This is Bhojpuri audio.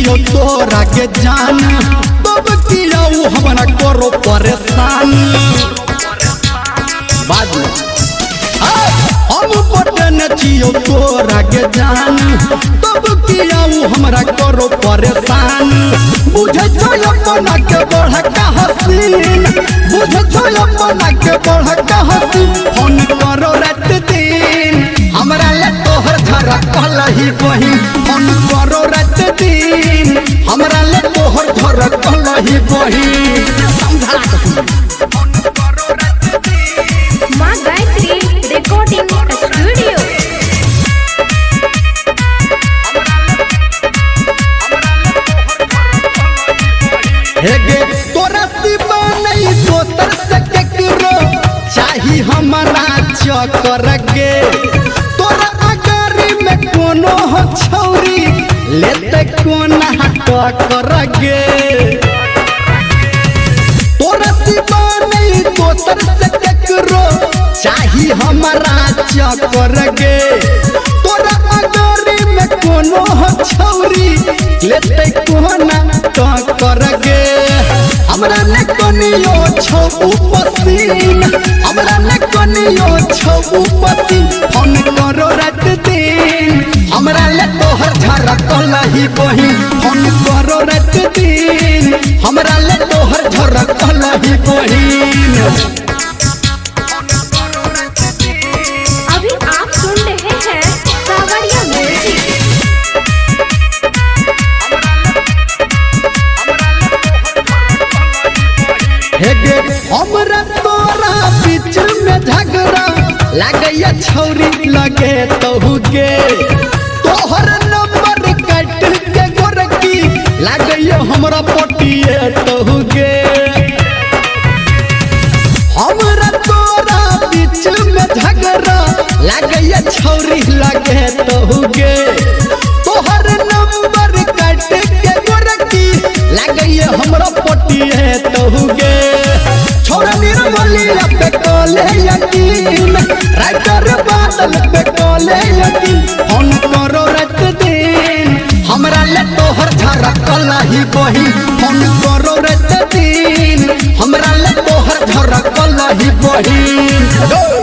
जियो तोरा के जान तब किया हमरा करो परेशान बाद में हम पटन जियो तोरा के जान तब किया हमरा करो परेशान बुझे छो अपना के बढ़ का हसीन बुझे छो अपना के बढ़ का हसीन फोन करो रात दिन हमरा ले तोहर झरा कहलही बहिन फोन करो रात दिन हमरा ले तोहर झरा कहलही बहिन समझला मां गायत्री रिकॉर्डिंग स्टूडियो हेगे तोरा सिवा नहीं दोसर से केकरो चाही हमरा चक्कर गे तोरा अगारी में कोनो हो छौरी लेते कोना टक्कर गे तोरा सिवा नहीं दोसर से केकरो चाही हमरा चक्कर गे तोरा अगारी में कोनो हो छौरी लेते कोना टक्कर गे हमरा ने कोनियो छौ उपसीन हमरा ने कोनियो छौ उपसीन फोन करो रात दिन हमरा ले तोहर झरा कहलही बहिन फोन करो रात दिन हमरा ले तोहर झरा कहलही बहिन। अभी आप सुन रहे हैं सावरिया म्यूजिक। हेगे हमरा तोरा बीच में झगड़ा लागैया छौरी लगे तहु के तोहर नंबर काट के गोरकी लागैया हमरा पटिए तहु के हमरा तोरा बीच में झगड़ा लागैया छौरी लगे तहु के तोहर नंबर काट के गोरकी लागैया हमरा पटिए तहु के छोरा निर्मलिया पे कोले यकीन राइटर बादल पे कोले यकीन फोन करो रात दिन हमरा ले तोहर झरा कहलही बहिन फोन करो रात दिन हमरा ले तोहर झरा कहलही बहिन।